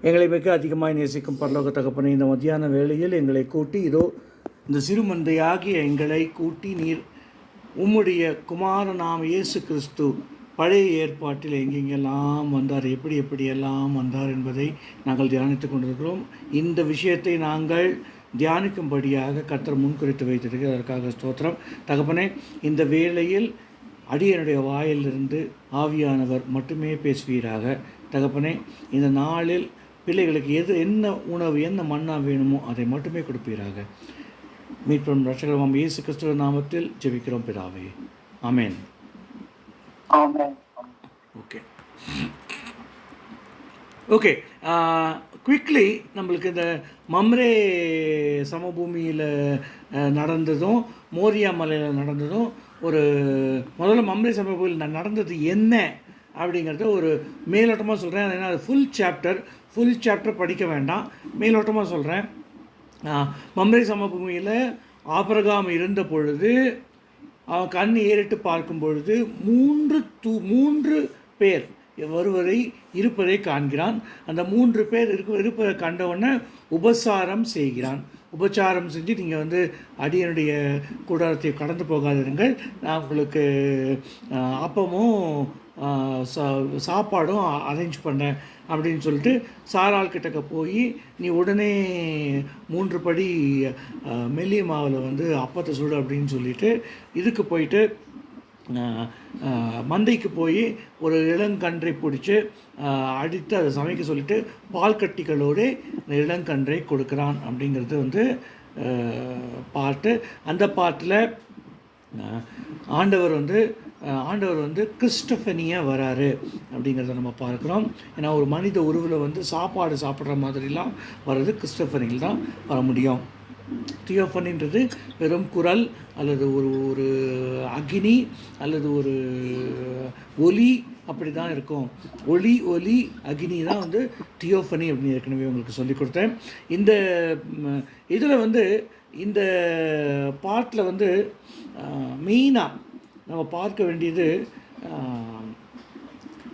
எங்களை மிக அதிகமாக நேசிக்கும் பரலோக தகப்பனை, இந்த மத்தியான வேளையில் எங்களை கூட்டி இதோ இந்த சிறுமந்தையாகிய எங்களை கூட்டி நீர் உம்முடைய குமாரனாம் இயேசு கிறிஸ்து பழைய ஏற்பாட்டில் எங்கெங்கெல்லாம் வந்தார், எப்படியெல்லாம் வந்தார் என்பதை நாங்கள் தியானித்து கொண்டிருக்கிறோம். இந்த விஷயத்தை நாங்கள் தியானிக்கும்படியாக கர்த்தர் முன்குறித்து வைத்திருக்கிறார். அதற்காக ஸ்தோத்திரம் தகப்பனே. இந்த வேளையில் அடியனுடைய வாயிலிருந்து ஆவியானவர் மட்டுமே பேசுவீராக தகப்பனே. இந்த நாளில் பிள்ளைகளுக்கு என்ன உணவு, என்ன மன்னா வேணுமோ அதை மட்டுமே கொடுப்பீராக. மீட்பும் ரட்சகரும் இயேசு கிறிஸ்துவின் நாமத்தில் ஜெபிக்கிறோம் பிதாவே, ஆமென். ஓகே குவிக்லி நம்மளுக்கு இந்த மம்ரே சமபூமியில் நடந்ததும் மோரியா மலையில் நடந்ததும் முதல்ல மம்ரே சமபூமியில் நடந்தது என்ன அப்படிங்கிறத ஒரு மேலோட்டமாக சொல்கிறேன். ஏன்னா அது ஃபுல் சாப்டர் படிக்க வேண்டாம், மேலோட்டமாக சொல்கிறேன். மம்ரே சமபூமியில் ஆபிரகாம் இருந்த பொழுது அவன் கண் ஏறிட்டு பார்க்கும் பொழுது மூன்று பேர் இருப்பதை காண்கிறான். அந்த 3 பேர் இருப்பதை கண்டவுடனே உபசாரம் செய்கிறான். உபச்சாரம் செஞ்சு நீங்கள் அடியனுடைய கூடாரத்தை கடந்து போகாதிருங்கள், நான் உங்களுக்கு அப்பமும் சாப்பாடும் அரேஞ்ச் பண்ணேன் அப்படின்னு சொல்லிட்டு சாராள் கிட்டக்க போய், நீ உடனே 3 படி மெல்லிய மாவில் அப்பத்தை சுடு அப்படின்னு சொல்லிட்டு இதுக்கு போயிட்டு மந்தைக்கு போய் ஒரு இளங்கன்றை பிடிச்சி அடித்து அதை சமைக்க சொல்லிட்டு பால் கட்டிகளோடு இந்த இளங்கன்றை கொடுக்குறான் அப்படிங்கிறது பாட்டு. அந்த பாட்டில் ஆண்டவர் கிறிஸ்டோஃபனியாக வராரு அப்படிங்கிறத நம்ம பார்க்குறோம். ஏன்னா ஒரு மனித உருவில் சாப்பாடு சாப்பிட்ற மாதிரிலாம் வர்றது கிறிஸ்டோஃபனியில் தான் வர முடியும். தியோஃபனின்றது வெறும் குரல் அல்லது ஒரு அக்னி அல்லது ஒரு ஒலி அப்படி தான் இருக்கும். ஒலி அக்னி தான் தியோஃபனி அப்படின்னு ஏற்கனவே உங்களுக்கு சொல்லிக் கொடுத்தேன். இந்த இதில் இந்த பாட்டில் மெயினாக நம்ம பார்க்க வேண்டியது,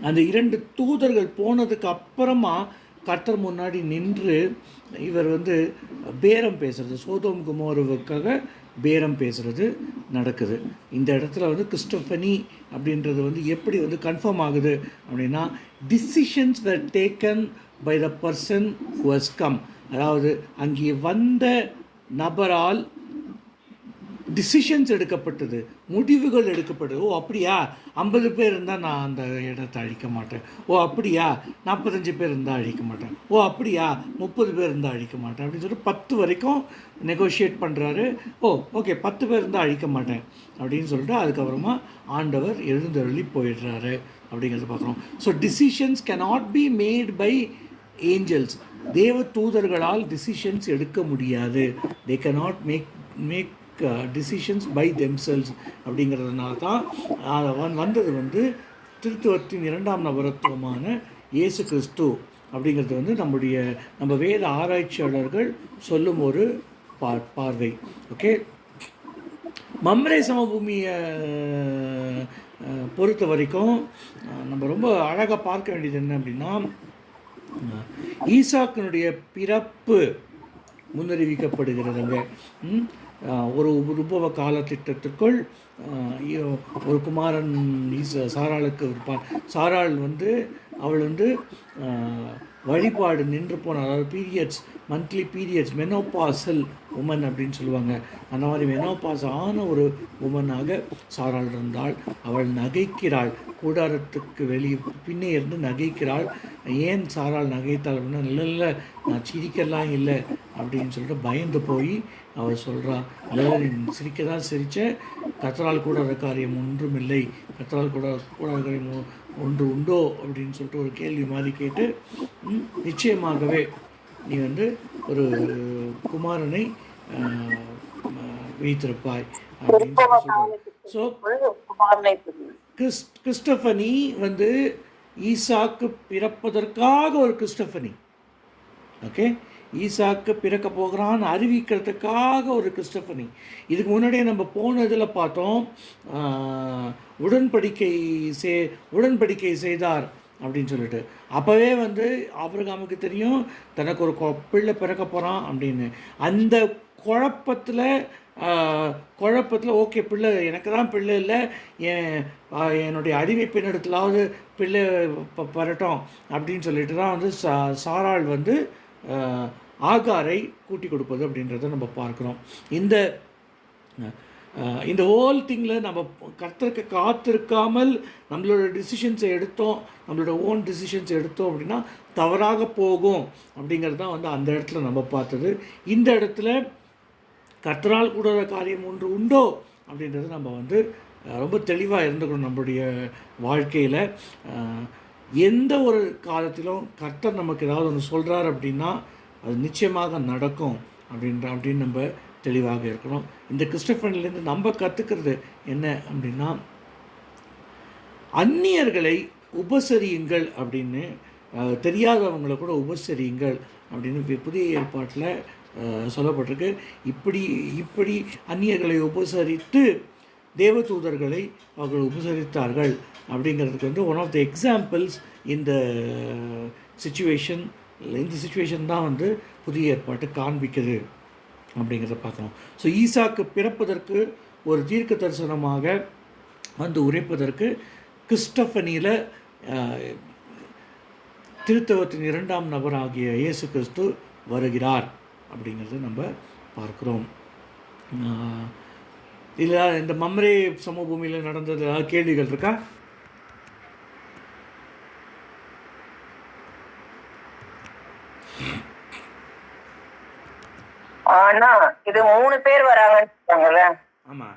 அந்த 2 தூதர்கள் போனதுக்கு அப்புறமா கர்த்தர் முன்னாடி நின்று இவர் பேரம் பேசுகிறது, சோதோம் குமோராவுக்காக பேரம் பேசுகிறது நடக்குது. இந்த இடத்துல கிறிஸ்டோஃபனி அப்படின்றது எப்படி கன்ஃபார்ம் ஆகுது அப்படின்னா, decisions were taken by the person who has come. அதாவது அங்கே வந்த நபரால் டிசிஷன்ஸ் எடுக்கப்பட்டது, முடிவுகள் எடுக்கப்பட்டது. ஓ அப்படியா, 50 பேர் இருந்தால் நான் அந்த இடத்தை அழிக்க மாட்டேன். ஓ அப்படியா, 45 பேர் இருந்தால் அழிக்க மாட்டேன். ஓ அப்படியா, 30 பேர் இருந்தால் அழிக்க மாட்டேன் அப்படின்னு சொல்லிட்டு 10 வரைக்கும் நெகோஷியேட் பண்ணுறாரு. ஓ ஓகே, 10 பேர் இருந்தால் அழிக்க மாட்டேன் அப்படின்னு சொல்லிட்டு அதுக்கப்புறமா ஆண்டவர் எழுந்தருளி போயிடுறாரு அப்படிங்கிறத பார்க்குறோம். So decisions cannot be made by angels. தேவ தூதர்களால் டிசிஷன்ஸ் எடுக்க முடியாது. They cannot make decisions by themselves. அப்படிங்கிறதுனால தான் வந்தது திருத்துவத்தின் 2ஆம் நபரத்துவமான இயேசு கிறிஸ்து அப்படிங்கிறது நம்ம வேத ஆராய்ச்சியாளர்கள் சொல்லும் ஒரு பார்வை. ஓகே, மம்ரே சமபூமியை பொறுத்த வரைக்கும் நம்ம ரொம்ப அழகாக பார்க்க வேண்டியது என்ன அப்படின்னா, ஈசாக்கினுடைய பிறப்பு முன்னறிவிக்கப்படுகிறதுங்க. ஒரு உபவ காலத்திட்டத்துக்குள் ஒரு குமாரன் சாராளுக்கு இருப்பான். சாராள் அவள் வழிபாடு நின்று போன, அதாவது periods, monthly periods, menopausal woman அப்படின்னு சொல்லுவாங்க. அந்த மாதிரி மெனோபாஸ் ஆன ஒரு உமனாக சாராள் இருந்தாள். அவள் நகைக்கிறாள், கூடாரத்துக்கு பின்னே இருந்து நகைக்கிறாள். ஏன் சாராள் நகைத்தாள் அப்படின்னா, இல்லை நான் சிரிக்கலாம் இல்லை அப்படின்னு சொல்லிட்டு பயந்து போய் அவள் சொல்கிறான், இல்லை நீ சிரிக்க தான் சிரித்த, கர்த்தரால் கூடாத காரியம் ஒன்றும் இல்லை, கர்த்தரால் கூடாத காரியம் ஒன்று உண்டோ அப்படின்னு சொல்லிட்டு ஒரு கேள்வி மாதிரி கேட்டு, நிச்சயமாகவே நீ ஒரு குமாரனை வைத்திருப்பாய் அப்படின்னு சொல்கிறார். ஸோ கிறிஸ்டோஃபனி ஈசாக்கு பிறப்பதற்காக ஒரு கிறிஸ்டோஃபனி. ஓகே, ஈசாக்கு பிறக்க போகிறான்னு அறிவிக்கிறதுக்காக ஒரு கிறிஸ்டோஃபனி. இதுக்கு முன்னாடியே நம்ம போன இதில் பார்த்தோம், உடன்படிக்கை செய்தார் அப்படின்னு சொல்லிட்டு அப்போவே வந்து ஆபிரகாமுக்கு தெரியும் தனக்கு ஒரு பிள்ளை பிறக்க போகிறான் அப்படின்னு. அந்த குழப்பத்தில் ஓகே பிள்ளை எனக்கு தான் பிள்ளை இல்லை, என் என்னுடைய அடிமை பின்னெடுத்துலாவது பிள்ளை பெறட்டும் அப்படின்னு சொல்லிட்டு தான் வந்து சாராள் வந்து ஆகாரை கூட்டி கொடுப்பது அப்படின்றத நம்ம பார்க்குறோம். இந்த ஹோல் திங்கில் நம்ம கர்த்தருக்கு காத்திருக்காமல் நம்மளோட டிசிஷன்ஸை எடுத்தோம், நம்மளோட ஓன் டிசிஷன்ஸ் எடுத்தோம் அப்படின்னா தவறாக போகும் அப்படிங்கிறது தான் வந்து அந்த இடத்துல நம்ம பார்த்தது. இந்த இடத்துல கர்த்தரால் கூடாத காரியம் ஒன்று உண்டோ அப்படின்றது நம்ம வந்து ரொம்ப தெளிவாக இருந்துக்கணும். நம்மளுடைய வாழ்க்கையில் எந்த ஒரு காலத்திலும் கர்த்தர் நமக்கு ஏதாவது ஒன்று சொல்கிறார் அப்படின்னா அது நிச்சயமாக நடக்கும் அப்படின்னு நம்ம தெளிவாக இருக்கணும். இந்த கிறிஸ்டோபன்லேருந்து நம்ம கற்றுக்கிறது என்ன அப்படின்னா, அந்நியர்களை உபசரியுங்கள் அப்படின்னு, தெரியாதவங்களை கூட உபசரியுங்கள் அப்படின்னு புதிய ஏற்பாட்டில் சொல்லப்பட்டிருக்கு. இப்படி அந்நியர்களை உபசரித்து தேவதூதர்களை அவர்கள் உபசரித்தார்கள் அப்படிங்கிறதுக்கு வந்து ஒன் ஆஃப் த எக்ஸாம்பிள்ஸ் இந்த சுச்சுவேஷன் தான் வந்து புதிய ஏற்பாட்டு காண்பிக்குது அப்படிங்கிறத பார்க்கணும். ஸோ ஈசாக்கு பிறப்பதற்கு ஒரு தீர்க்க தரிசனமாக வந்து உரைப்பதற்கு கிறிஸ்டோபனியில் திருத்தவத்தின் 2ஆம் நபராகிய இயேசு கிறிஸ்து வருகிறார் அப்படிங்கிறத நம்ம பார்க்குறோம். இதில் இந்த மம்ரே சமபூமியில் நடந்தது கேள்விகள் இருக்கா? ஆனா இது 3 பேர் வராங்கன்னு. ஆமா,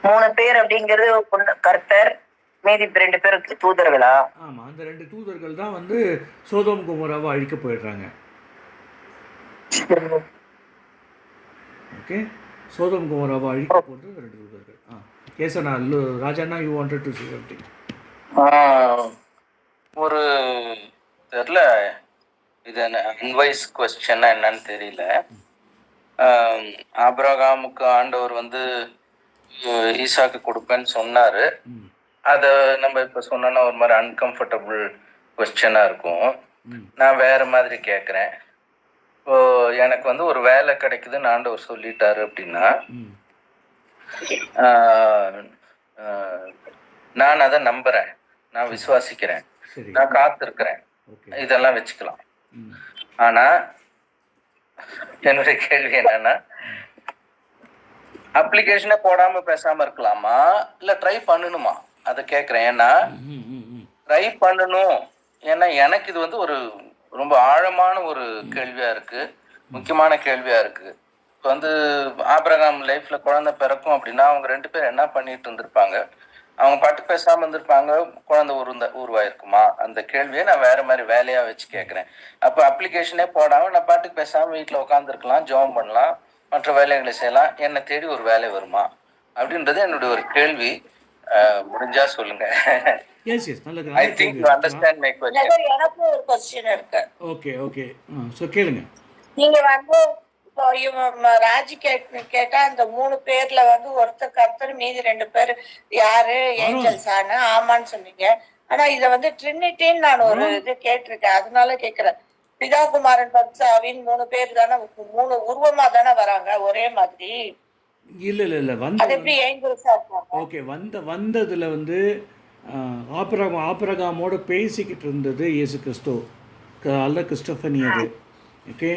3 பேர் அப்படிங்கிறது கர்த்தர், மீதி 2 பேருக்கு தூதர்களா? ஆமா, அந்த 2 தூதர்கள் தான் வந்து சோதோம் கொமோராவை அழிக்க போயிடுறாங்க. ஓகே, சோதோம் கொமோராவை அழிக்க போகிறது 2 தூதர்கள். கேசனா ராஜாண்ணா, you wanted to say something? ஒரு தெரியல, இது அன்வைஸ் கொஸ்டின்னா என்னன்னு தெரியல. ஆபிரகாமுக்கு ஆண்டவர் வந்து ஈசாக்கு கொடுப்பேன்னு சொன்னாரு. அதை நம்ம இப்போ சொன்னோன்னா ஒரு மாதிரி அன்கம்ஃபர்டபுள் கொஸ்டினாக இருக்கும். நான் வேற மாதிரி கேட்குறேன். இப்போ எனக்கு வந்து ஒரு வேலை கிடைக்குதுன்னு ஆண்டவர் சொல்லிட்டாரு அப்படின்னா நான் அதை நம்புறேன், நான் விசுவாசிக்கிறேன், நான் காத்திருக்கிறேன், இதெல்லாம் வச்சுக்கலாம். ஆனா என்னுடைய கேள்வி என்னன்னா, அப்ளிகேஷனே போடாம பேசாம இருக்கலாமா இல்ல ட்ரை பண்ணணுமா? அதை கேட்கிறேன். ஏன்னா ட்ரை பண்ணணும். ஏன்னா எனக்கு இது வந்து ஒரு ரொம்ப ஆழமான ஒரு கேள்வியா இருக்கு, முக்கியமான கேள்வியா இருக்கு. இப்போ வந்து ஆபிரகாம் லைஃப்ல குழந்தை பிறக்கும் அப்படின்னா அவங்க 2 பேரும் என்ன பண்ணிட்டு இருந்திருப்பாங்க? அவங்க பாட்டு பேசாம இருந்திருப்பாங்க, குழந்தை உருவாயிருக்குமா? அந்த கேள்வியை நான் வேற மாதிரி வேலையா வச்சு கேட்கிறேன். அப்ப அப்ளிகேஷனே போடாம நான் பாட்டுக்கு பேசாம வீட்டுல உட்காந்துருக்கலாம், ஜெபம் பண்ணலாம், மற்ற வேலைகளை செய்யலாம், என்னை தேடி ஒரு வேலை வருமா அப்படின்றது என்னுடைய ஒரு கேள்வி. முடிஞ்சா சொல்லுங்க. எஸ் எஸ், நல்லது. I think you understand my question. எனக்கு ஒரு क्वेश्चन இருக்கு. ஓகே சோ கேளுங்க. நீங்க வந்து ராஜி கேட்டா அந்த 3 பேர்ல வந்து ஒருத்தர் கர்த்தர், மீதி 2 பேர் யாரு? ஏஞ்சல்ஸ். ஆமான்னு சொன்னீங்க. ஆனா இத வந்து ட்ரினிட்டின்னு நான் ஒரு இது கேட்டிருக்கேன், அதனால கேக்குறேன். பிதா குமாரன் பரிசுத்தாவின் 3 பேர் தானே, 3 உருவமா தானே வராங்க ஒரே மாதிரி? இல்ல ஓகே, வந்ததுல வந்து ஆபிரகாமோட பேசிக்கிட்டு இருந்தது இயேசு கிறிஸ்து அல்ல கிறிஸ்டோபனி. அது ஓகே.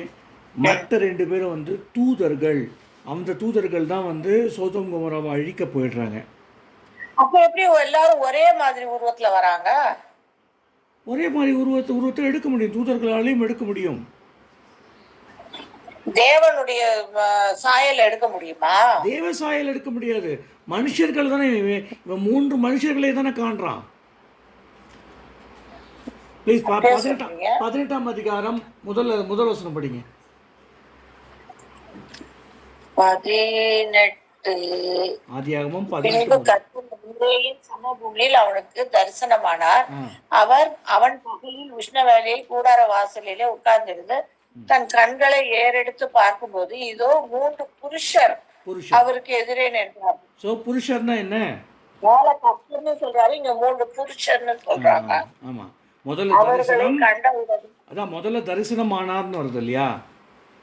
மற்ற 2 பேரும் வந்து தூதர்கள். அந்த தூதர்கள் தான் வந்து சோதோம் கொமோராவை அழிக்க போயிடுறாங்க. அப்ப எப்படி எல்லாரும் ஒரே மாதிரி உருவத்துல வராங்க? ஒரே மாதிரி உருவத்தை எடுக்க முடியும், தூதர்களாலையும் எடுக்க முடியும். தேவனுடைய சாயல் எடுக்க முடியுமா? தேவ சாயல் எடுக்க முடியாது. மனுஷர்கள் தானே, இவன் 3 மனுஷர்களை தானே காண்றான். ப்ளீஸ் 18ஆம் அதிகாரம் முதல் வசனம் படிங்க. 18. ஆதியாகமம் 18. சமபூமியில் அவனுக்கு தரிசனமானார். அவன் பகலில் உஷ்ண வேளையில் கூடார வாசலிலே உட்கார்ந்திருந்து தன் கண்களை ஏறெடுத்து பார்க்கும்போது இதோ 3 புருஷர் அவருக்கு எதிரே நின்றார். சோ புருஷர்னா என்ன? மேல கர்த்தர்னு சொல்றாரு, இங்க 3 புருஷன்னு சொல்றாங்க. ஆமாம், முதல்ல அவர்களை தரிசனம், கண்டவுடன் அதான் முதல்ல தரிசனம் ஆனார்னு வருது இல்லையா,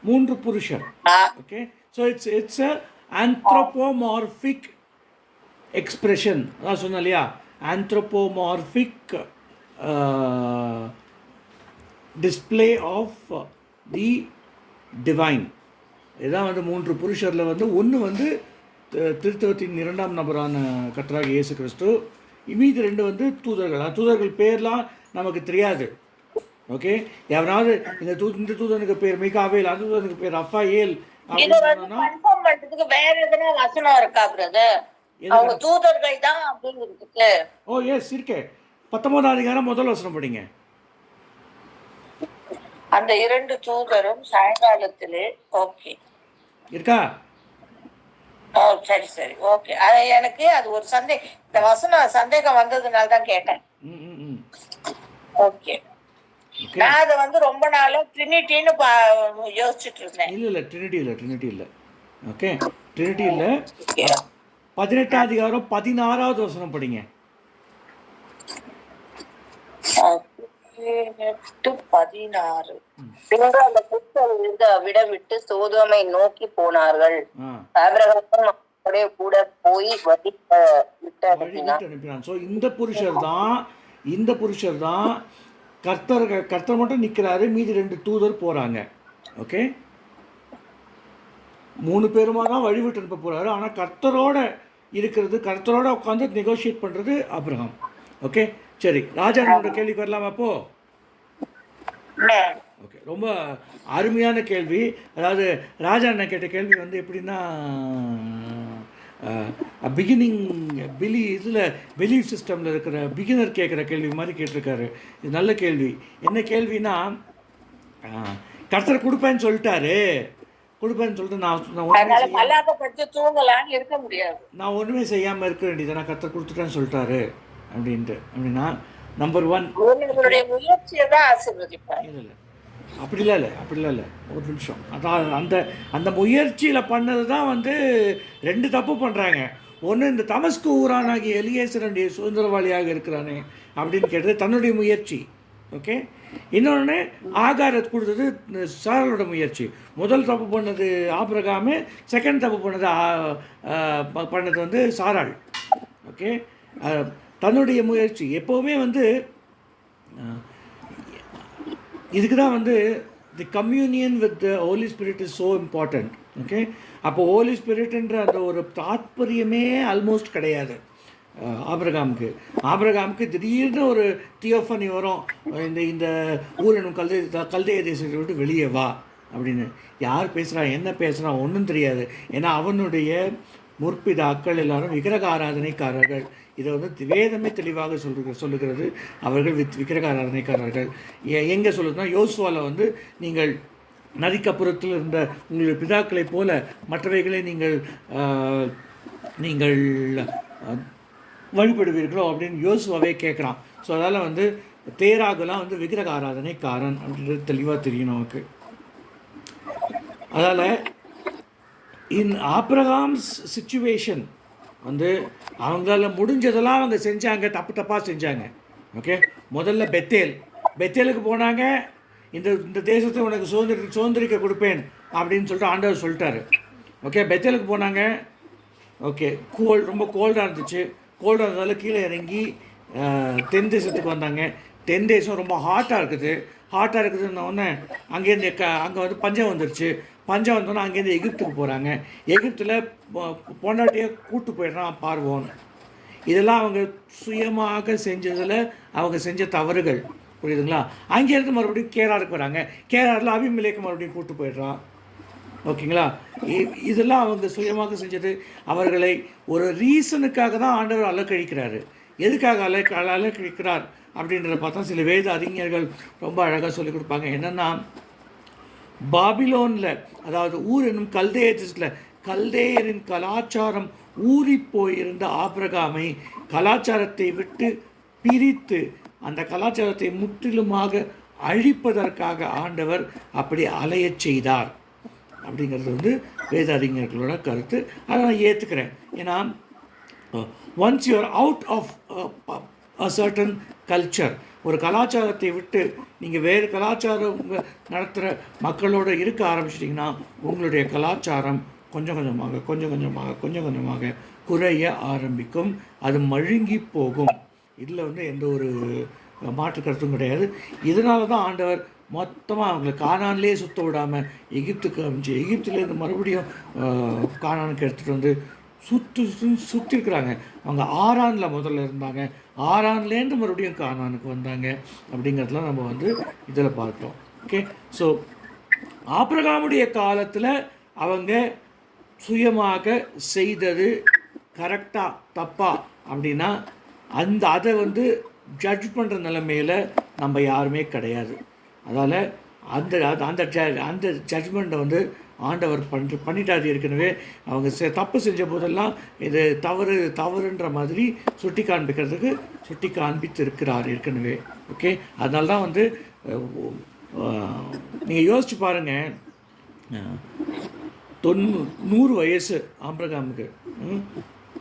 3 புருஷர். Ah, okay, so it's a anthropomorphic expression. அதான் சொன்னேன் இல்லையா, anthropomorphic display of the divine. இதான் வந்து 3 புருஷரில் வந்து ஒன்று வந்து திருத்தவத்தின் 2ஆம் நபரான கர்த்தராகிய இயேசு கிறிஸ்து, மீதி 2 வந்து தூதர்கள். தூதர்கள் பேர்லாம் நமக்கு தெரியாது. ஓகே, எவனாவது இந்த தூதனுக்கு பேர் மிகாவேல், அந்த தூதனுக்கு பேர் ரஃபாயேல் இத அப்படின்னு வந்து சொன்னோன்னா, கன்ஃபார்ம் பண்றதுக்கு வேற எதனா வசனம் இருக்கா பிரதர்? அவங்க தூதர்கள் தான் அப்படிங்கிறதுக்கு. ஓ எஸ் இருக்கே, 19ஆம் அதிகாரம் முதல் வசனம் படிங்க. அந்த 2 தூதரும் சாயங்காலத்திலே. ஓகே, இருக்கா? ஓ சரி சரி, ஓகே. அது எனக்கு அது ஒரு இந்த வசனம் சந்தேகம் வந்ததுனால தான் கேட்டேன். ம் ம் ம் ஓகே, ஓகே. நான் அதை வந்து ரொம்ப நாளா ட்ரினிட்டின்னு யோசிச்சுட்டு இருந்தேன். இல்லை ட்ரினிட்டி இல்லை. ஓகே, ட்ரினிட்டி இல்லை. ஓகே. 18ஆம் அதிகாரம் 16வது வசனம் படிங்க. 16. பின்பு அந்த புத்தர் விட விட்டு சோதோமை நோக்கி போனார்கள். ஆபிரகாமும் அவரோட கூட போய் வழி விட்டு அனுப்பினான். ஸோ இந்த புருஷர் தான் கர்த்தர் மட்டும் நிற்கிறாரு, மீதி 2 தூதர் போகிறாங்க. ஓகே, 3 பேருமா தான் வழிவிட்டு அனுப்ப போகிறாரு. ஆனால் கர்த்தரோட இருக்கிறது, கர்த்தரோட உட்காந்து நெகோஷியேட் பண்ணுறது ஆபிரகாம். ஓகே, சரி, ராஜானோட கேள்விக்கு வரலாமா அப்போ? ஓகே, ரொம்ப அருமையான கேள்வி. அதாவது ராஜா அண்ணன் கேட்ட கேள்வி வந்து எப்படின்னா, பிகினிங் பிலீஃப் சிஸ்டமில் இருக்கிற பிகினர் கேட்குற கேள்வி மாதிரி கேட்டிருக்காரு. இது நல்ல கேள்வி. என்ன கேள்வினா, கர்த்தர் கொடுப்பேன்னு சொல்லிட்டாரு, நான் ஒன்றுமே செய்யாமல் இருக்க வேண்டியது, நான் கர்த்தர் கொடுத்துட்டேன்னு சொல்லிட்டாரு அப்படின்னா, நம்பர் 1 இல்லை அப்படிலாம் இல்லை. ஒரு நிமிஷம். அதான் அந்த முயற்சியில் பண்ணது தான் வந்து 2 தப்பு பண்ணுறாங்க. ஒன்று, இந்த தமஸ்கு ஊரானாகிய எலியேசருடைய சுதந்திரவாளியாக இருக்கிறானே அப்படின்னு கேட்டது தன்னுடைய முயற்சி. ஓகே, இன்னொன்று ஆகாரத்தை கொடுத்தது சாராளோட முயற்சி. முதல் தப்பு பண்ணது ஆபிரகாமு, செகண்ட் தப்பு பண்ணது வந்து சாராள். ஓகே, தன்னுடைய முயற்சி எப்போவுமே வந்து இதுக்கு தான் வந்து the communion with the holy spirit is so important. Okay, அப்போ ஹோலி ஸ்பிரிட்ன்ற அந்த ஒரு தாத்பரியமே ஆல்மோஸ்ட் கிடையாது ஆபிரகாமுக்கு. திடீர்னு ஒரு தியோஃபனி வரும், இந்த ஊரனும் கல்தேய தேசத்தை விட்டு வெளியே வா அப்படின்னு. யார் பேசுகிறா, என்ன பேசுகிறா ஒன்றும் தெரியாது. ஏன்னா அவனுடைய முற்பிதாக்கள் எல்லாரும் விக்கிரக ஆராதனைக்காரர்கள். இதை வந்து வேதமே தெளிவாக சொல்லுகிறது. அவர்கள் விக்கிரக ஆராதனைக்காரர்கள். எங்கே சொல்லுதுன்னா, யோசுவாவில் வந்து நீங்கள் நதிக்கப்புறத்தில் இருந்த உங்களுடைய பிதாக்களைப் போல மற்றவைகளை நீங்கள் வழிபடுவீர்களோ அப்படின்னு யோசுவாவே கேட்குறான். ஸோ அதனால் வந்து தேராகலாம் வந்து விக்கிரக ஆராதனைக்காரன் அப்படின்றது தெளிவாக தெரியும் நமக்கு. அதால் ஆபிரகாம்ஸ் சிச்சுவேஷன் வந்து அவங்களால முடிஞ்சதெல்லாம் அவங்க செஞ்சாங்க, தப்பாக செஞ்சாங்க. ஓகே, முதல்ல பெத்தேலுக்கு போனாங்க. இந்த தேசத்தை உனக்கு சுதந்திரிக்க கொடுப்பேன் அப்படின்னு சொல்லிட்டு ஆண்டவர் சொல்லிட்டாரு. ஓகே, பெத்தேலுக்கு போனாங்க. ஓகே, ரொம்ப கோல்டாக இருந்துச்சு. கோல்டாக இருந்ததால் கீழே இறங்கி தென் தேசத்துக்கு வந்தாங்க. தென் தேசம் ரொம்ப ஹாட்டாக இருக்குதுன்னொடனே அங்கேருந்து அங்கே வந்து பஞ்சம் வந்துருச்சு. பஞ்சம் வந்தோன்னா அங்கேருந்து எகிப்துக்கு போகிறாங்க. எகிப்தில் பொண்டாட்டியை கூட்டு போயிடுறான் பார்வோன். இதெல்லாம் அவங்க சுயமாக செஞ்சதில் அவங்க செஞ்ச தவறுகள், புரியுதுங்களா? அங்கேருந்து மறுபடியும் கேராருக்கு வராங்க. கேராரில் அபிமெலேக்கு மறுபடியும் கூட்டு போயிடுறான். ஓகேங்களா? இதெல்லாம் அவங்க சுயமாக செஞ்சது. அவர்களை ஒரு ரீசனுக்காக தான் ஆண்டவர் அலக்கழிக்கிறாரு. எதுக்காக அலக்கழிக்கிறார் அப்படின்றத பார்த்தா சில வேத அறிஞர்கள் ரொம்ப அழகாக சொல்லிக் கொடுப்பாங்க. என்னென்னா, பாபிலோனில், அதாவது ஊர் என்னும் கல்தேயத்தில் கல்தேயரின் கலாச்சாரம் ஊறி போயிருந்த ஆபிரகாமை கலாச்சாரத்தை விட்டு பிரித்து அந்த கலாச்சாரத்தை முற்றிலுமாக அழிப்பதற்காக ஆண்டவர் அப்படி அலையச் செய்தார் அப்படிங்கிறது வந்து வேத அறிஞர்களோட கருத்து. அதை நான் ஏற்றுக்கிறேன். ஏன்னா once you are out of a certain culture, ஒரு கலாச்சாரத்தை விட்டு நீங்கள் வேறு கலாச்சாரம் நடத்துகிற மக்களோடு இருக்க ஆரம்பிச்சிட்டிங்கன்னா உங்களுடைய கலாச்சாரம் கொஞ்சம் கொஞ்சமாக குறைய ஆரம்பிக்கும், அது மழுங்கி போகும். இதில் வந்து எந்த ஒரு மாற்று கருத்தும் கிடையாது. இதனால தான் ஆண்டவர் மொத்தமாக அவங்களை கானான்லேயே சுற்ற விடாமல் எகிப்துக்கு அமிச்சு, எகிப்துலேருந்து மறுபடியும் கானானுக்கு எடுத்துகிட்டு வந்து சுற்றிருக்கிறாங்க. அவங்க ஆரானில் முதல்ல இருந்தாங்க, ஆரான்லேருந்து மறுபடியும் கானானுக்கு வந்தாங்க அப்படிங்கிறதுலாம் நம்ம வந்து இதில் பார்க்குறோம். ஓகே, ஸோ ஆபிரகாமுடைய காலத்தில் அவங்க சுயமாக செய்தது கரெக்டாக தப்பா அப்படின்னா அதை வந்து ஜட்ஜ் பண்ணுற நிலைமையில் நம்ம யாருமே கிடையாது. அதால் அந்த அந்த ஜட்ஜ்மெண்ட்டை வந்து ஆண்டவர் பண்ணிட்டாரு ஏற்கனவே. அவங்க தப்பு செஞ்ச போதெல்லாம் இது தவறுன்ற மாதிரி சுட்டி காண்பித்து இருக்கிறார் ஏற்கனவே. ஓகே, அதனால தான் வந்து நீங்கள் யோசிச்சு பாருங்கள், 100 வயசு ஆபிரகாமுக்கு,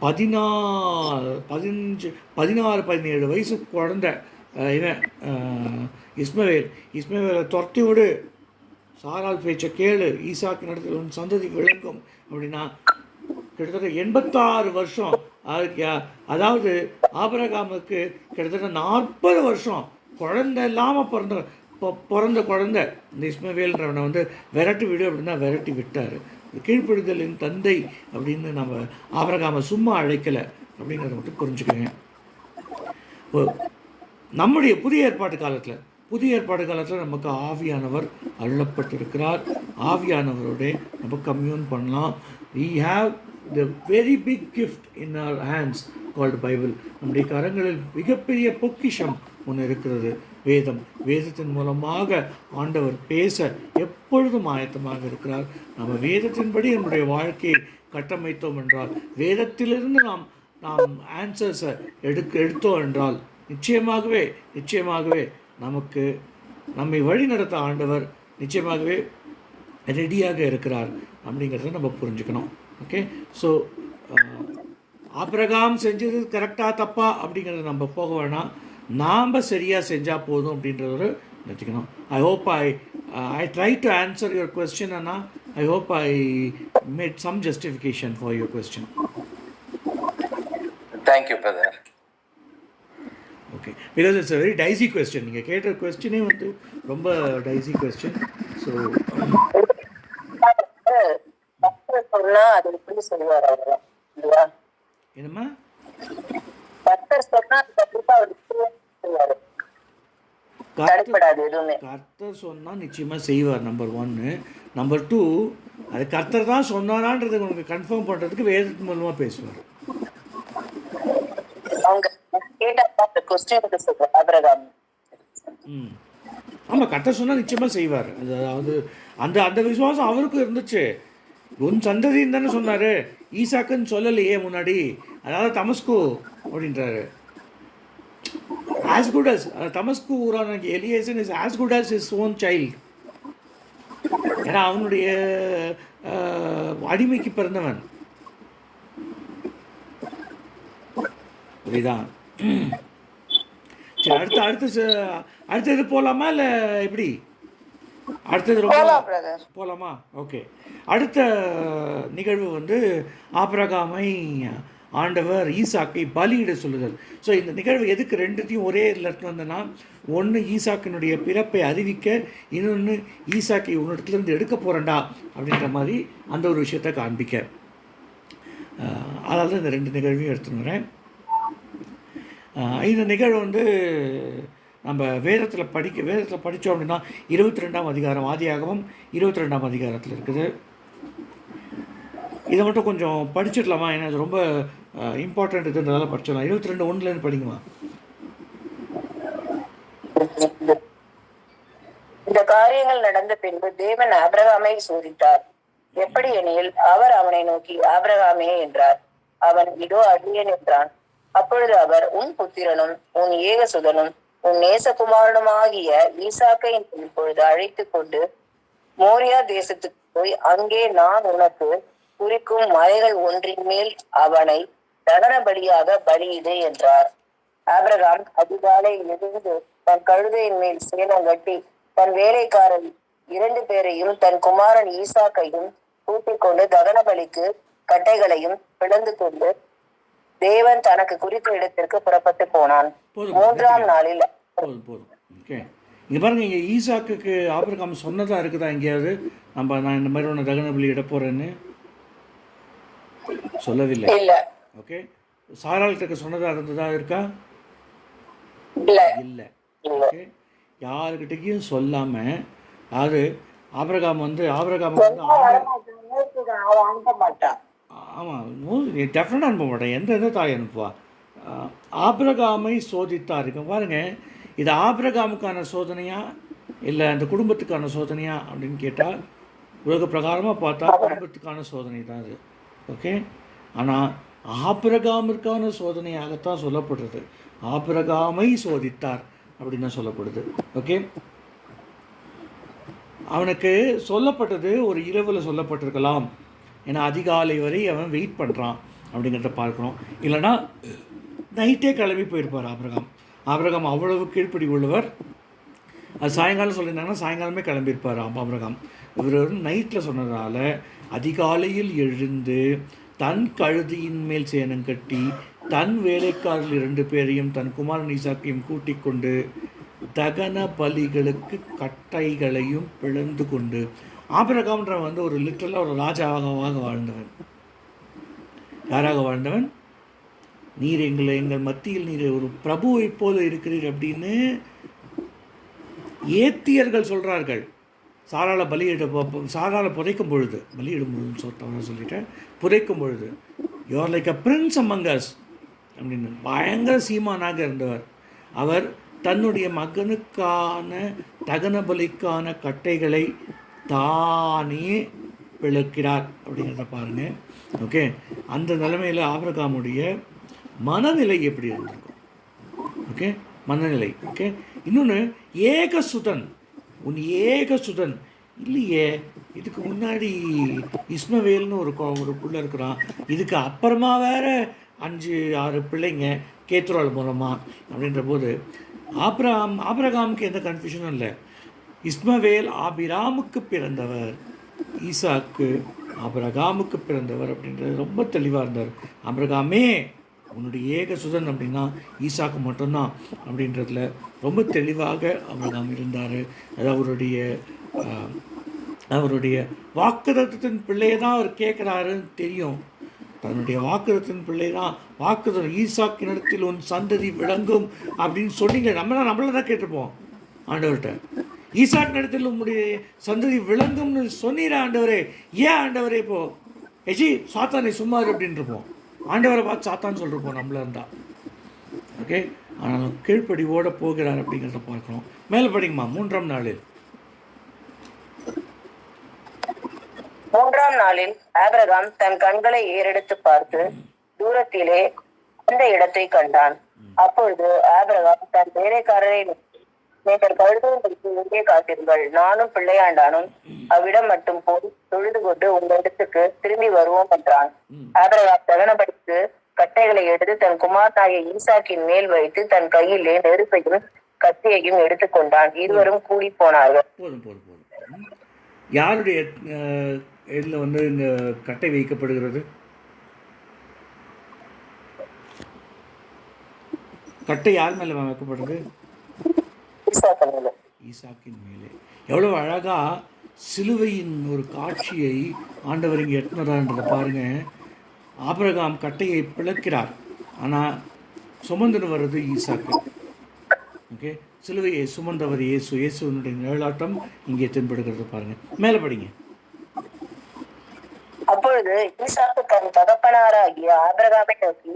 17 வயசு குழந்தை இவன் இஸ்மவேலை துரத்தி விடு, சாரால் பேச்சை கேளு, ஈசாக்கு நடத்துல சந்ததி விளங்கும் அப்படின்னா கிட்டத்தட்ட 86 வருஷம். அதாவது ஆபிரகாமுக்கு கிட்டத்தட்ட 40 வருஷம் குழந்தை இல்லாமல் பிறந்த குழந்தை இந்த இஸ்மவேல்ன்றவனை வந்து விரட்டி விடு அப்படின்னா விரட்டி விட்டார். கீழ்ப்படுதலின் தந்தை அப்படின்னு நம்ம ஆபிரகாமை சும்மா அழைக்கலை அப்படிங்கிறத மட்டும் புரிஞ்சுக்கோங்க. நம்முடைய புதிய ஏற்பாட்டு காலத்தில் நமக்கு ஆவியானவர் அருளப்பட்டிருக்கிறார். ஆவியானவரோட நம்ம கம்யூன் பண்ணலாம். we have the very big gift in our hands called Bible. நம்முடைய கரங்களில் மிகப்பெரிய பொக்கிஷம் ஒன்று இருக்கிறது, வேதத்தின் மூலமாக ஆண்டவர் பேச எப்பொழுதும் ஆயத்தமாக இருக்கிறார். நம்ம வேதத்தின்படி நம்முடைய வாழ்க்கையை கட்டமைத்தோம் என்றால், வேதத்திலிருந்து நாம் ஆன்சர்ஸை எடுத்தோம் என்றால் நிச்சயமாகவே நம்மை வழி நடத்த ஆண்டவர் நிச்சயமாகவே ரெடியாக இருக்கிறார் அப்படிங்கிறத நம்ம புரிஞ்சுக்கணும். ஓகே, ஸோ ஆபிரகாம் செஞ்சது கரெக்டாக தப்பா அப்படிங்கிறத நம்ம போக வேணாம், நாம் சரியாக செஞ்சால் போதும் அப்படின்றத நிறுத்திக்கணும். I hope I tried to answer your question, Anna. I hope I made some justification for your question. Thank you, brother. Okay, because it's a very dicey question. நீங்கள் கேட்ட கொஸ்டினே வந்து ரொம்ப dicey question. So சொன்னா அது எப்படி சொல்லுவார் அவர் இல்லையா? என்னம்மா கர்த்தர் சொன்னா கண்டிப்பா அவர் சொல்லுவார், தடைப்படாது எதுவுமே. கர்த்தர் சொன்னால் நிச்சயமாக செய்வார், நம்பர் 1. நம்பர் 2, அது கர்த்தர் தான் சொன்னாரான்றது உங்களுக்கு கன்ஃபார்ம் பண்ணுறதுக்கு வேதத்தின் மூலமாக பேசுவார். அவங்க கேட்ட கொஸ்டினுக்கு சொல்றாங்க ஆபிரகாம். ஆமாம், கர்த்தர் சொன்னால் நிச்சயமாக செய்வார். அதாவது அந்த விசுவாசம் அவருக்கும் இருந்துச்சு. உன் சந்ததின்னு தானே சொன்னார், ஈசாக்குன்னு சொல்லலையே முன்னாடி. அதாவது தமஸ்கு அப்படின்றாரு. as good as தமஸ்கு ஊரான எலியேசன் is as good as his own child. ஏன்னா அவனுடைய அடிமைக்கு பிறந்தவன். புரியுதான்? சரி, அடுத்தது போகலாமா இல்லை எப்படி? அடுத்தது போகலாமா? ஓகே, அடுத்த நிகழ்வு வந்து ஆபிரகாமை ஆண்டவர் ஈசாக்கை பலியிட சொல்லுதல். ஸோ இந்த நிகழ்வு எதுக்கு ரெண்டுத்தையும் ஒரே இடத்துல வந்தேன்னா, ஒன்று ஈசாக்கினுடைய பிறப்பை அறிவிக்க, இன்னொன்று ஈசாக்கை உன்னிடத்துலேருந்து எடுக்க போகிறேன்டா அப்படின்ற மாதிரி அந்த ஒரு விஷயத்தை காண்பிக்க. அதனால தான் இந்த 2 நிகழ்வையும் எடுத்துக்கிறேன். இந்த நிகழ்வு வந்து நம்ம வேதத்தில் படித்தோம் அப்படின்னா 22ஆம் அதிகாரம், ஆதியாகமம் 22ஆம் அதிகாரத்தில் இருக்குது. இதை மட்டும் கொஞ்சம் படிச்சிடலாமா? ஏன்னா அது ரொம்ப இம்பார்ட்டன்ட் இதுன்றதால படிச்சிடலாம். 22:1 படிக்குமா? இந்த காரியங்கள் நடந்த பின்பு தேவன் ஆபிரகாமை சோதித்தார். எப்படி எனில், அவர் அவனை நோக்கி ஆபிரகாமே என்றார். அவன் இதோ அடியேன் என்றான். அப்பொழுது அவர், உன் புத்திரனும் உன் ஏகசுதனும் உன் நேசகுமாரனுமாகிய ஈசாக்கை இப்பொழுது அழைத்து கொண்டு மோரியா தேசத்துக்கு போய் அங்கே நான் உனக்கு குறிக்கும் மலைகள் ஒன்றின் மேல் அவனை தகன பலியாக பலியிடு என்றார். ஆபிரகாம் அதிகாலை எழுந்து தன் கழுதையின் மேல் சேணம் கட்டி தன் வேலைக்காரன் 2 பேரையும் தன் குமாரன் ஈசாக்கையும் கூட்டிக் கொண்டு தகன பலிக்கு கட்டைகளையும் பிளந்து கொண்டு தேவன் தனக்கு குறித்த இடத்திற்கு புறப்பட்டு போனான். 3ஆம் நாளில் போதும். ஓகே, இங்க பாருங்க, இங்க ஈசாக்குக்கு ஆபிரகாம் சொன்னதா இருக்குதா எங்கேயாவது? நான் இந்த மாதிரி ஒன்று தகன பலி இட போறேன்னு சொல்லவில்லை. இல்ல. ஓகே, சாராளுக்கு சொன்னதா இருந்ததா இருக்கா? இல்லை. ஓகே, யாருக்கிட்டையும் சொல்லாம, அது ஆபிரகாம் வந்து ஆமாம், டெஃபினட்டாக அனுப்ப மாட்டேன். எந்த தாய் அனுப்புவா? ஆபிரகாமை சோதித்தாருங்க. பாருங்க, இது ஆபிரகாமுக்கான சோதனையா இல்லை அந்த குடும்பத்துக்கான சோதனையா அப்படின்னு கேட்டால், உலக பிரகாரமாக பார்த்தா குடும்பத்துக்கான சோதனை தான் அது. ஓகே, ஆனால் ஆபிரகாமிற்கான சோதனையாகத்தான் சொல்லப்படுறது. ஆபிரகாமை சோதித்தார் அப்படின்னு தான் சொல்லப்படுது. ஓகே, அவனுக்கு சொல்லப்பட்டது ஒரு இரவில் சொல்லப்பட்டிருக்கலாம். ஏன்னா அதிகாலை வரை அவன் வெயிட் பண்ணுறான் அப்படிங்கிறத பார்க்குறோம். இல்லைனா நைட்டே கிளம்பி போயிருப்பார் ஆபிரகாம் அவ்வளவு கீழ்ப்படி உள்ளவர். அது சாயங்காலம் சொல்லியிருந்தாங்கன்னா சாயங்காலமே கிளம்பியிருப்பார் ஆபிரகாம். இவர் வந்து நைட்டில் சொன்னதால் அதிகாலையில் எழுந்து தன் கழுதியின் மேல் சேணம் கட்டி தன் வேலைக்காரர்கள் 2 பேரையும் தன் குமாரன் ஈசாக்கையும் கூட்டிக் கொண்டு தகன பலிகளுக்கு கட்டைகளையும் பிளந்து கொண்டு. ஆபிரகாம்ன்ற வந்து ஒரு லிட்டரலாக ஒரு ராஜாவாக வாழ்ந்தவன். யாராக வாழ்ந்தவன்? நீர் எங்கள் மத்தியில் நீர் ஒரு பிரபுவை போல இருக்கிறீர் அப்படின்னு ஏத்தியர்கள் சொல்கிறார்கள். சாராளை புதைக்கும் பொழுது, பலியிடும் பொழுது சொல்லிட்டேன், புதைக்கும் பொழுது you are like a prince among us அப்படின்னு பயங்கர சீமானாக இருந்தவர். அவர் தன்னுடைய மகனுக்கான தகன பலிக்கான கட்டைகளை தானே பிளக்கிறார் அப்படிங்கிறத பாருங்க. ஓகே, அந்த நிலைமையில் ஆபிரகாமுடைய மனநிலை எப்படி இருந்திருக்கும்? ஓகே, மனநிலை. ஓகே, இன்னொன்று ஏகசுதன். உன் ஏகசுதன் இல்லையே, இதுக்கு முன்னாடி இஸ்மவேல்னு ஒரு பிள்ளை இருக்கிறான், இதுக்கு அப்புறமா வேற 5-6 பிள்ளைங்க கேத்ரோல் மூலமாக அப்படின்ற போது ஆபிரகாமுக்கு எந்த கன்ஃபியூஷனும் இல்லை. இஸ்மவேல் ஆபிராமுக்கு பிறந்தவர், ஈசாக்கு ஆபிரகாமுக்கு பிறந்தவர் அப்படின்றது ரொம்ப தெளிவாக இருந்தார். ஆபிரகாமே உன்னுடைய ஏக சுதன் அப்படின்னா ஈசாக்கு மட்டும்தான் அப்படின்றதுல ரொம்ப தெளிவாக ஆபிரகாம் இருந்தார். அது அவருடைய வாக்குதத்தத்தின் பிள்ளையை தான் அவர் கேட்குறாருன்னு தெரியும். தன்னுடைய வாக்குதத்தின் பிள்ளை தான் வாக்குதம், ஈசாக்கினிடத்தில் உன் சந்ததி விளங்கும் அப்படின்னு சொன்னீங்க. நம்மள தான் கேட்டிருப்போம் ஆண்டவர்கிட்ட. ஈசாக்கு இடத்தில் உங்களுடைய சந்ததி விளங்கும்னு சொன்னீர ஆண்டவரே, ஏன் ஆண்டவரே இப்போது சாத்தானை சும்மாரு அப்படின்னு இருப்போம். ஆண்டவரை பார்த்து சாத்தான்னு சொல்லிருப்போம் நம்மள இருந்தால். ஓகே, ஆனாலும் கீழ்ப்படி ஓட போகிறார் அப்படிங்கிறத பார்க்குறோம். மேலே படிங்கம்மா. 3ஆம் நாளில் 3ஆம் நாளில் ஆபிரகாம் தன் கண்களை ஏறெடுத்து பார்த்து தூரத்திலே அந்த இடத்தை கண்டான். அப்பொழுது ஆபிரகாம் தன் வேலைக்காரரை, நீங்கள் கழுதையை எங்கே காத்தீர்கள்? நானும் பிள்ளையாண்டானும் அவ்விடம் மட்டும் போய் தொழுது கொண்டு உங்கள் இடத்துக்கு திரும்பி வருவோம் என்றான். ஆபிரகாம் தகனபலிக்கு கட்டைகளை எடுத்து தன் குமாரனாகிய ஈசாக்கின் மேல் வைத்து தன் கையிலே நெருப்பையும் கத்தியையும் எடுத்துக்கொண்டான். இருவரும் கூடி போனார்கள். யாருடைய இதில் வந்து இந்த கட்டை வைக்கப்படுகிறது? கட்டை யார் மேலே வைக்கப்படுது? ஈசாக்கின் மேலே. எவ்வளோ அழகா சிலுவையின் ஒரு காட்சியை ஆண்டவர் இங்கே எட்டுனதான்றதை பாருங்க. ஆபிரகாம் கட்டையை பிளக்கிறார், ஆனால் சுமந்துன்னு வர்றது ஈசாக்கு. ஓகே, சிலுவையை சுமந்தவர் இயேசுவனுடைய நிழலாட்டம் இங்கே தென்படுகிறது பாருங்க. மேலே படிங்க. அப்பொழுது ஈசாக்கு தன் தகப்பனாராகிய ஆபிரகாமை நோக்கி,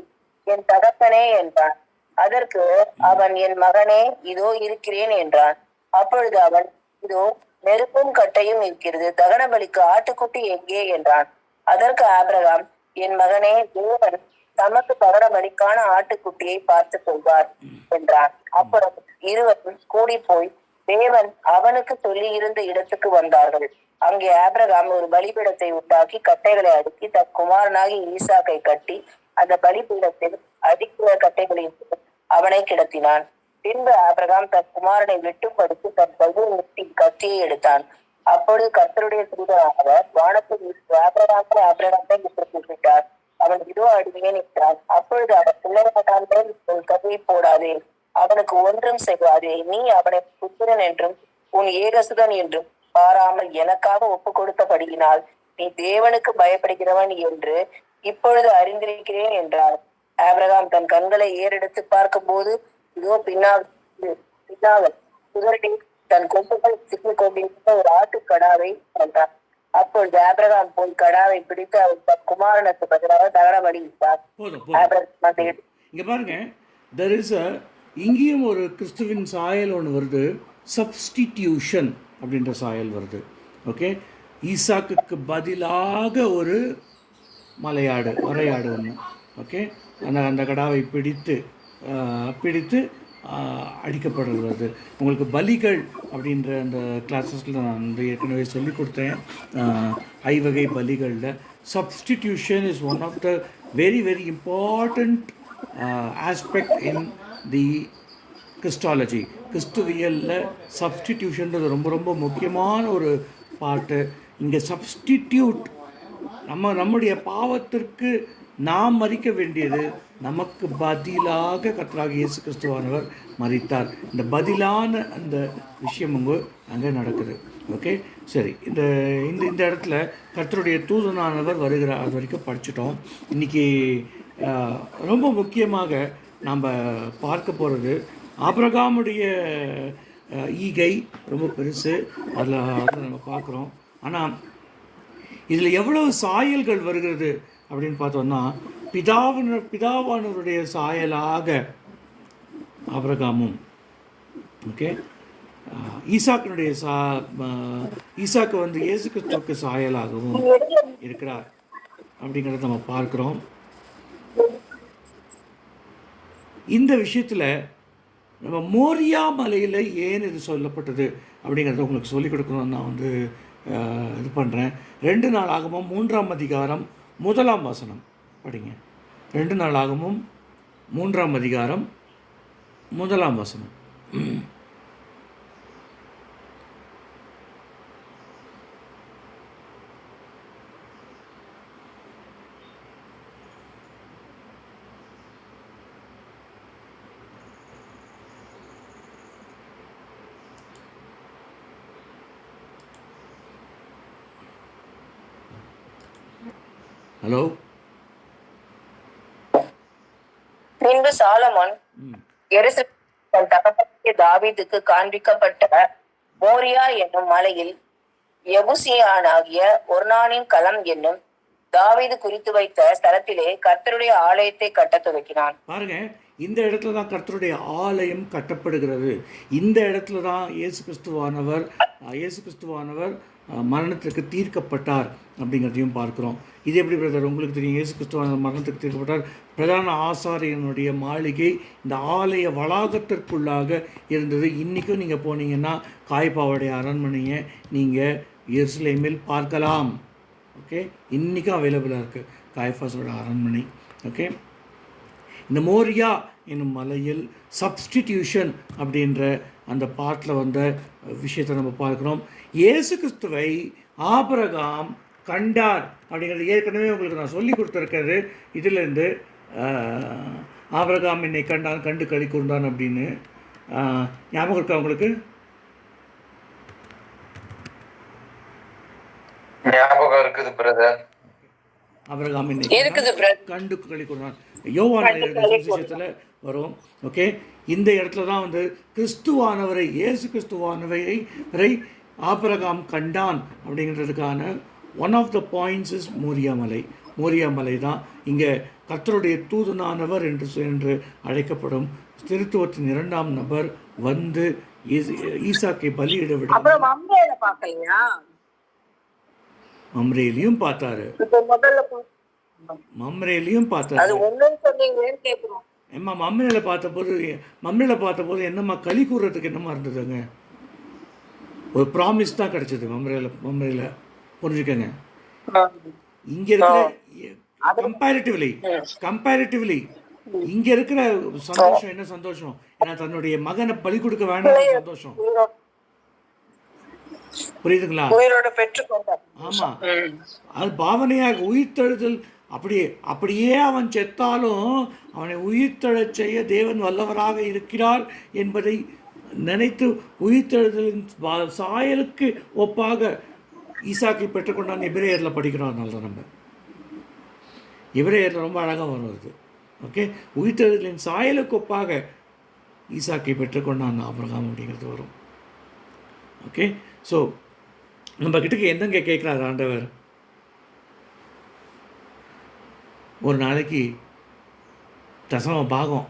என் தகப்பனே என்றான். அதற்கு அவன், என் மகனே, இதோ இருக்கிறேன் என்றான். அப்பொழுது அவன், இதோ நெருப்பும் கட்டையும் இருக்கிறது, தகன பலிக்கு ஆட்டுக்குட்டி எங்கே என்றான். அதற்கு ஆபிரகாம், என் மகனே, தேவன் தமக்கு தகன பலிக்கான ஆட்டுக்குட்டியை பார்த்து கொள்வார் என்றான். அப்புறம் இருவரும் கூடி போய் தேவன் அவனுக்கு சொல்லி இருந்த இடத்துக்கு வந்தார்கள். அங்கே ஆபிரகாம் ஒரு பலிபீடத்தை உண்டாக்கி கட்டைகளை அடுக்கி தன் குமாரனாகி ஈசாக்கை கட்டி அந்த பலிபீடத்தில் அடிக்கிற கட்டைகளில் அவனை கிடத்தினான். பின்பு ஆபிரகாம் தன் குமாரனை வெட்டுப்படுத்தி தன் கையில் நிறுத்தி கத்தியை எடுத்தான். அப்பொழுது கர்த்தருடைய தூதரானவர் வானத்தில் ஆபிரகாமை என்று கூப்பிட்டார். அவன் இதோ அடிமையேன் என்றான். அப்பொழுது அவர் பிள்ளையாட்டான் மேல் உன் கையை போடாதே, அவனுக்கு ஒன்றும் செய்யாதே, நீ அவனை புத்திரன் என்றும் உன் ஏகசுதன் என்றும் பாராமல் எனக்காக ஒப்பு கொடுத்தபடியினால் நீ தேவனுக்கு பயப்படுகிறவன் என்று இப்பொழுது அறிந்திருக்கிறேன் என்றார். ஆபிரகாம் தன் கண்களை ஏறெடுத்து பார்க்கும் போது இதோ பின்னால் குதிரையில் தன் கொம்புகள் சிக்கிக் கொண்டிருந்த ஒரு ஆட்டுக்கடாவை கண்டார். அப்பொழுது ஆபிரகாம் போய் கடாவை பிடித்து அவர் தன் குமாரனுக்கு பதிலாக தகனபடி விட்டார். இங்க பாருங்க, there is a இங்கேயும் ஒரு கிறிஸ்துவின் சாயல் ஒன்று வருது, சப்ஸ்டிடியூஷன் அப்படின்ற சாயல் வருது. ஓகே, ஈசாக்குக்கு பதிலாக ஒரு வரையாடு ஒன்று. ஓகே, அந்த கடாவை பிடித்து அடிக்கப்படுறது. உங்களுக்கு பலிகள் அப்படின்ற அந்த கிளாஸஸில் நான் வந்து ஏற்கனவே சொல்லி கொடுத்தேன். ஐவகை பலிகளில் substitution is one of the very very important aspect in the Christology. கிறிஸ்துவியலில் சப்ஸ்டிடியூஷன்றது ரொம்ப ரொம்ப முக்கியமான ஒரு பார்ட்டு. இங்கே சப்ஸ்டிடியூட் நம்முடைய பாவத்திற்கு நாம் மறிக்க வேண்டியது, நமக்கு பதிலாக கர்த்தராகிய இயேசு கிறிஸ்துவானவர் மரித்தார். இந்த பதிலான அந்த விஷயம் அங்கே நடக்குது. ஓகே, சரி. இந்த இந்த இடத்துல கர்த்தருடைய தூதனானவர் வருகிறார். அது வரைக்கும் படிச்சிட்டோம். இன்றைக்கி ரொம்ப முக்கியமாக நாம் பார்க்க போகிறது ஆபிரகாமுடைய ஈகை ரொம்ப பெருசு. அதில் நம்ம பார்க்குறோம். ஆனால் இதில் எவ்வளவு சாயல்கள் வருகிறது அப்படின்னு பார்த்தோம்னா, பிதாவானவருடைய சாயலாக ஆபிரகாமும், ஓகே, ஈசாக்கினுடைய ஈசாக்கு வந்து இயேசு கிறிஸ்துவுக்கு சாயலாகவும் இருக்கிறார் அப்படிங்கிறத நம்ம பார்க்குறோம். இந்த விஷயத்தில் நம்ம மோரியா மலையில் ஏன் இது சொல்லப்பட்டது அப்படிங்கிறத உங்களுக்கு சொல்லிக் கொடுக்கணும்னு நான் வந்து இது பண்ணுறேன். 2 நாளாகமும் 3ஆம் அதிகாரம் 1ஆம் வசனம் படிங்க. 2 நாளாகமும் 3ஆம் அதிகாரம் 1ஆம் வசனம். ஹலோ. பின்பு சாலமோன் எருசலேமில் தகப்பனாகிய தாவீதுக்கு காண்பிக்கப்பட்ட மோரியா என்னும் மலையில் எபூசியனாகிய ஒர்னானின் களம் என்னும் தாவீது குறித்து வைத்த ஸ்தலத்திலே கர்த்தருடைய ஆலயத்தை கட்டத் துவக்கினான். பாருங்க, இந்த இடத்துல தான் கர்த்தருடைய ஆலயம் கட்டப்படுகிறது. இந்த இடத்துல தான் இயேசு கிறிஸ்துவானவர் மரணத்துக்கு தீர்க்கப்பட்டார் அப்படிங்கிறதையும் பார்க்குறோம். இது எப்படி பிரதர் உங்களுக்கு தெரியும்? இயேசு கிறிஸ்துவானவர் மரணத்துக்கு தீர்க்கப்பட்டார். பிரதான ஆசாரியனுடைய மாளிகை இந்த ஆலய வளாகத்திற்குள்ளாக இருந்தது. இன்றைக்கும் நீங்கள் போனீங்கன்னா காய்பாவுடைய அரண்மனையை நீங்கள் எருசலேமில் பார்க்கலாம். ஓகே, இன்றைக்கும் அவைலபிளாக இருக்குது காய்பாஸோட அரண்மனை. ஓகே, இந்த மோரியா என்னும் மலையில் சப்ஸ்டிடியூஷன் அப்படின்ற அந்த பாட்டில் வந்த விஷயத்தை நம்ம பார்க்குறோம். இயேசு கிறிஸ்துவை ஆபிரகாம் கண்டார் அப்படிங்கிறது ஏற்கனவே உங்களுக்கு நான் சொல்லி கொடுத்துருக்கிறது. இதிலேருந்து ஆபிரகாம் என்னை கண்டான், கண்டு களி கூர்ந்தான் அப்படின்னு ஞாபகம் இருக்கா உங்களுக்கு? ஞாபகம் இருக்குது பிரதர். ஆபிரகாம் என்னை கண்டு களி கூர்ந்தான் யோவான் விஷயத்தில் வரும். ஓகே, இந்த இடத்துல தான் வந்து கிறிஸ்துவானவரை, இயேசு கிறிஸ்துவானவரை ஆபிரகாம் கண்டான் அப்படிங்கிறதுக்கான one of the points is Moriah மலை தான் இங்கே கர்த்தருடைய தூதனானவர் என்று அழைக்கப்படும் திருத்துவத்தின் 2ஆம் நபர் வந்து ஈசாக்கை பலியிட விட மம்ரேலையும் பார்த்தாரு. ஏம்மா மம்ரேல பார்த்தபோது என்னம்மா களி கூறுறதுக்கு என்னம்மா இருந்ததுங்க? ஒரு ப்ராமிஸ் தான் கிடைச்சது மம்ரேல. புரிஞ்சுக்கங்க, இங்கே இருக்கிற கம்பேரிட்டிவ்லி இங்க இருக்கிற சந்தோஷம் என்ன சந்தோஷம்? ஏன்னா தன்னுடைய மகனை பலி கொடுக்க வேண்டாம் சந்தோஷம். புரியுதுங்களா? உயிரோட பெற்றுக்கொண்டார். ஆமா, அது பாவனையாக உயிர்த்தெழுதல். அப்படியே அவன் செத்தாலும் அவனை உயிர்த்தெழச் செய்ய தேவன் வல்லவராக இருக்கிறார் என்பதை நினைத்து உயிர்த்தெழுதலின் சாயலுக்கு ஒப்பாக ஈசாக்கை பெற்றுக்கொண்டான். எபிரேயரில் படிக்கிறோம். அதனால நம்ம எபிரேயரில் ரொம்ப அழகாக வருவது. ஓகே, உயிர்த்தெழுதலின் சாயலுக்கு ஒப்பாக ஈசாக்கை பெற்றுக்கொண்டான் ஆபிரகாம் அப்படிங்கிறது வரும். ஓகே, ஸோ நம்ம கிட்டக்கு என்னங்க கேட்குறாரு ஆண்டவர்? ஒரு நாளைக்கு தசம பாகம்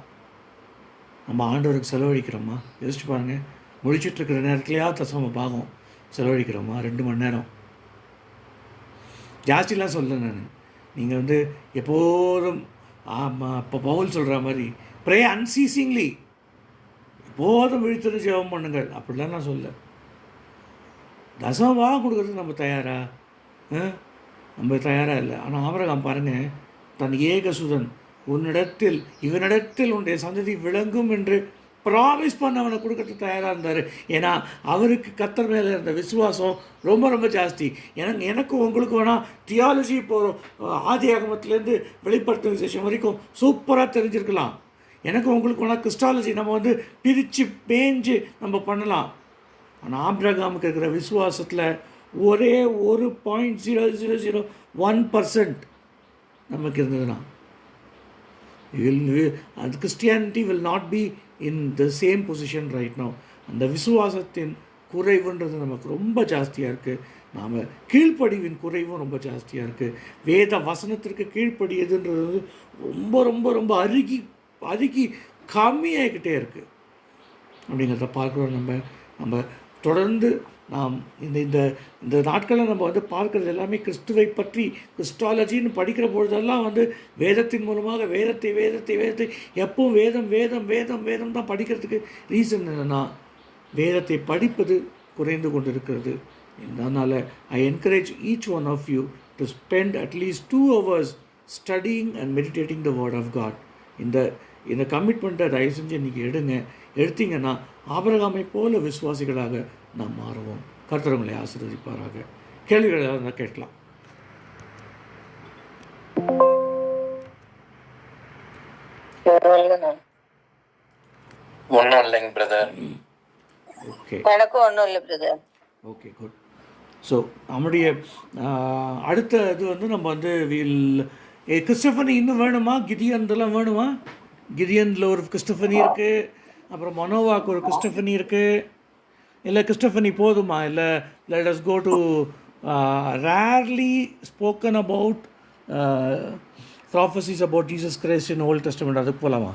நம்ம ஆண்டவருக்கு செலவழிக்கிறோமா? யோசிச்சு பாருங்கள். முடிச்சிட்ருக்கிற நேரத்துலையா தசம பாகம் செலவழிக்கிறோமா? 2 மணி நேரம். ஜாஸ்திலாம் சொல்ல நான். நீங்கள் வந்து எப்போதும் இப்போ பவுல் சொல்கிற மாதிரி ப்ரே அன்சீசிங்லி, எப்போதும் விழித்திருந்து ஜெபம் பண்ணுங்கள் அப்படிலாம் நான் சொல்ல. தசமமாக கொடுக்குறதுக்கு நம்ம தயாரா? நம்ம தயாராக இல்லை. ஆனால் ஆபிரகாம் பாருங்கள், தன் ஏகசுதன் இவனிடத்தில் உன்னுடைய சந்ததி விளங்கும் என்று ப்ராமிஸ் பண்ண அவனை கொடுக்கறதுக்கு தயாராக இருந்தார். ஏன்னா அவருக்கு கர்த்தர் மேலே இருந்த விசுவாசம் ரொம்ப ரொம்ப ஜாஸ்தி. எனக்கு உங்களுக்கு வேணால் தியாலஜி இப்போது ஆதி ஆகமத்துலேருந்து வெளிப்படுத்தும் விசேஷம் வரைக்கும் சூப்பராக தெரிஞ்சிருக்கலாம். எனக்கு உங்களுக்கு வேணால் கிறிஸ்டாலஜி நம்ம வந்து பிரித்து பேஞ்சு நம்ம பண்ணலாம். ஆனால் ஆபிரகாமுக்கு இருக்கிற விசுவாசத்தில் ஒரே 1.0001% நமக்கு இருந்ததுன்னா அந்த Christianity will not be in the same position right now. அந்த விசுவாசத்தின் குறைவுன்றது நமக்கு ரொம்ப ஜாஸ்தியாக இருக்குது. நாம் கீழ்ப்படிவின் குறைவும் ரொம்ப ஜாஸ்தியாக இருக்குது. வேத வசனத்திற்கு கீழ்ப்படியதுன்றது ரொம்ப ரொம்ப ரொம்ப அருகி கம்மியாகிக்கிட்டே இருக்குது அப்படிங்கிறத பார்க்குறோம். நம்ம தொடர்ந்து நாம் இந்த நாட்களில் நம்ம வந்து பார்க்குறது எல்லாமே கிறிஸ்துவை பற்றி கிறிஸ்டாலஜின்னு படிக்கிற பொழுதெல்லாம் வந்து வேதத்தின் மூலமாக வேதத்தை எப்பவும் வேதம் தான் படிக்கிறதுக்கு ரீசன் என்னென்னா, வேதத்தை படிப்பது குறைந்து கொண்டு இருக்கிறது. அதனால் I encourage each one of you to spend at least 2 hours studying and meditating the word of God. இந்த கமிட்மெண்ட்டை தயவு செஞ்சு இன்றைக்கி எடுத்தீங்கன்னா ஆபிரகாமை போல விசுவாசிகளாக நாம் மாறுவோம். கர்த்தர் உங்களை ஆசீர்வதிப்பாராக. கேள்விகள் ஏதாவது இருந்தால் கேட்கலாம். ஒன்றும் இல்லைங்க பிரதர். ஓகே, எனக்கும் ஒன்றும் இல்லை பிரதர். Okay, good. ஸோ நம்முடைய அடுத்த இது வந்து நம்ம வந்து கிறிஸ்டபனி இன்னும் வேணுமா? கிதியன்லாம் வேணுமா? கிதியனில் ஒரு கிறிஸ்டபனி இருக்குது, அப்புறம் மனோவாக்கு ஒரு கிறிஸ்டபனி இருக்குது. இல்லை கிறிஸ்டபனி போதுமா? இல்லை let us go to rarely spoken about prophecies about Jesus Christ in Old Testament, அதுக்கு போகலாமா?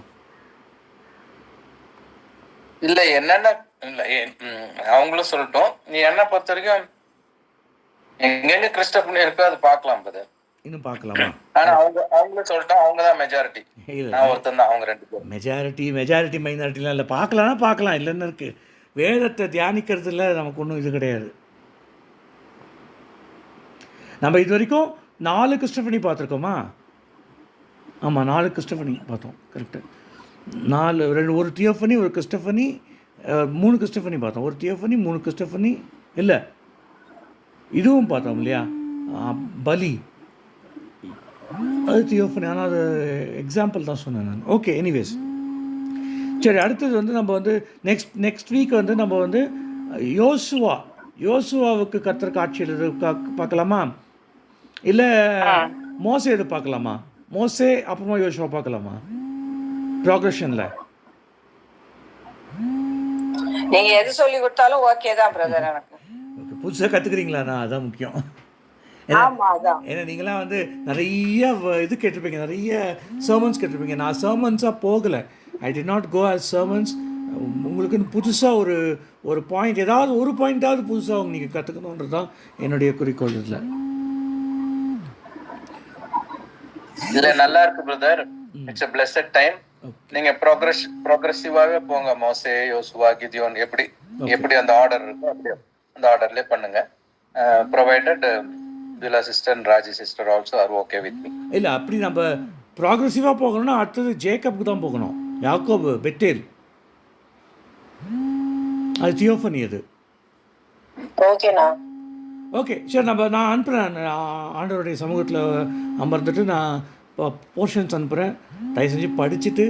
இல்லை என்னென்ன இல்லை அவங்களும் சொல்லட்டும். நீ என்ன பொறுத்த வரைக்கும் எங்கெங்க கிறிஸ்டபனி இருக்கோ அது பார்க்கலாம் பிரதர். இன்னும் பார்க்கலாமா? ஆனால் அவங்களும் சொல்லட்டும். அவங்க தான் மெஜாரிட்டி. நான் ஒருத்தன் தான். அவங்க 2 பேர் மெஜாரிட்டி மைனாரிட்டிலாம் இல்லை. பார்க்கலாம் இல்லைன்னு இருக்குது. வேதத்தை தியானிக்கிறதுல நமக்கு ஒன்றும் இது கிடையாது. நம்ம இது வரைக்கும் 4 கிறிஸ்டபனி பார்த்துருக்கோமா? ஆமாம், 4 கிறிஸ்டபனி பார்த்தோம். கரெக்டு. 4 ஒரு தியோஃபனி, ஒரு கிறிஸ்டபனி, 3 கிறிஸ்டபனி பார்த்தோம். ஒரு தியோஃபனி, 3 கிறிஸ்டபனி. இல்லை இதுவும் பார்த்தோம் இல்லையா? பலி, அது தியோஃபனி. ஆனால் அது எக்ஸாம்பிள் தான் சொன்னேன் நான். Okay, anyways. சரி, அடுத்தது வந்து நம்ம வந்து நெக்ஸ்ட் வீக் வந்து நம்ம வந்து யோசுவாவுக்கு கர்த்தர் காட்சி எழுது பார்க்கலாமா? இல்லை மோசே எது பார்க்கலாமா? மோசே அப்புறமா யோசுவா பார்க்கலாமா ப்ராக்ரெஷனில்? நீங்கள் எது சொல்லி கொடுத்தாலும் ஓகே தான் பிரதர். எனக்கு ஓகே, புதுசாக கற்றுக்குறீங்களாண்ணா? அதான் முக்கியம். ஏன்னா நீங்களாம் வந்து நிறைய இது கேட்டிருப்பீங்க, நிறைய சர்மன்ஸ் கேட்டிருப்பீங்க. நான் சர்மன்ஸாக போகலை. I did not go as sermons. உங்களுக்குன்னு புதுசாக ஒரு பாயிண்ட், ஏதாவது ஒரு பாயிண்ட்டாவது புதுசாக நீங்கள் கற்றுக்கணுன்றது தான் என்னுடைய குறிக்கோள். இதில் நல்லா இருக்கு brother. It's a blessed time. நீங்கள் ப்ரோக்ரெசிவாகவே போங்க. மோசே, யோசுவா, கிதியோன் எப்படி அந்த ஆர்டர் இருக்கோ அப்படியே அந்த ஆர்டர்லேயே பண்ணுங்க. Provided Villa sister and Raji sister also are okay with me. இல்லை அப்படி நம்ம ப்ராக்ரெசிவாக போகணும்னா அடுத்தது ஜேக்கப்புக்கு தான் போகணும். யாக்கோபு, பெத்தேல், அது தியோஃபனி அது. ஓகேண்ணா. ஓகே சரி, நான் அனுப்புகிறேன். ஆண்டவருடைய சமூகத்தில் அமர்ந்துட்டு நான் இப்போ போர்ஷன்ஸ் அனுப்புகிறேன். தயவு செஞ்சு படிச்சுட்டு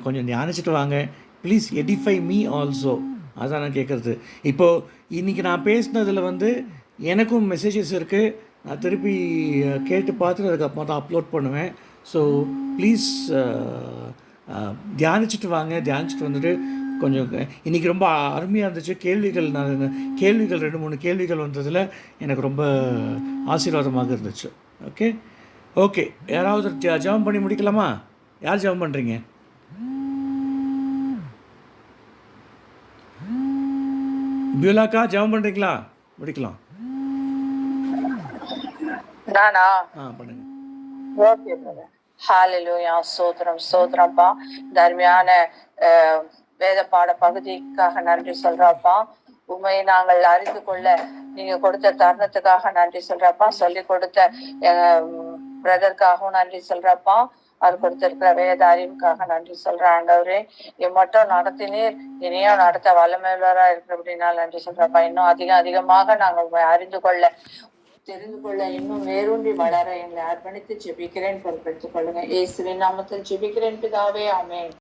கொஞ்சம் தியானிச்சுட்டு வாங்க. Please edify me also. அதான் நான் கேட்குறது. இப்போது இன்றைக்கி நான் பேசினதில் எனக்கும் மெசேஜஸ் இருக்குது. நான் திருப்பி கேட்டு பார்த்துட்டு அதுக்கப்புறம் தான் அப்லோட் பண்ணுவேன். ஸோ ப்ளீஸ் தியானிச்சுட்டு வாங்க. தியானிச்சுட்டு வந்துட்டு கொஞ்சம் இன்றைக்கி ரொம்ப அருமையாக இருந்துச்சு. கேள்விகள் 2-3 கேள்விகள் வந்ததில் எனக்கு ரொம்ப ஆசீர்வாதமாக இருந்துச்சு. ஓகே யாராவது ஜெபம் பண்ணி முடிக்கலாமா? யார் ஜெபம் பண்ணுறீங்க? பியூலாக்கா ஜெபம் பண்ணுறீங்களா? முடிக்கலாம். நானா? பண்ணுங்க. Okay brother. ஹalleluya. சோத்ரம்ப்பா. தர்மியான வேத பாட பகுதிக்காக நன்றி சொல்றப்பா. உண்மையை நாங்கள் அறிந்து கொள்ள நீங்க கொடுத்த தருணத்துக்காக நன்றி சொல்றப்பா. சொல்லி கொடுத்த பிரதருக்காகவும் நன்றி சொல்றப்பா. அது கொடுத்திருக்கிற வேத அறிவுக்காக நன்றி சொல்ற ஆண்டவரே. மட்டும் நடத்தினீர், இனியும் நடத்த வல்லமையுள்ளவரா இருக்கிறபடினால நன்றி சொல்றப்பா. இன்னும் அதிகமாக நாங்கள் அறிந்து கொள்ள, தெரிந்து கொள்ள, இன்னும் வேரூன்றி வளர எங்களை அர்ப்பணித்து ஜெபிக்கிறேன். பொறுப்பெடுத்துக் கொள்ளுங்க. இயேசுவின் நாமத்தில் ஜெபிக்கிறேன் பிதாவே. ஆமென்.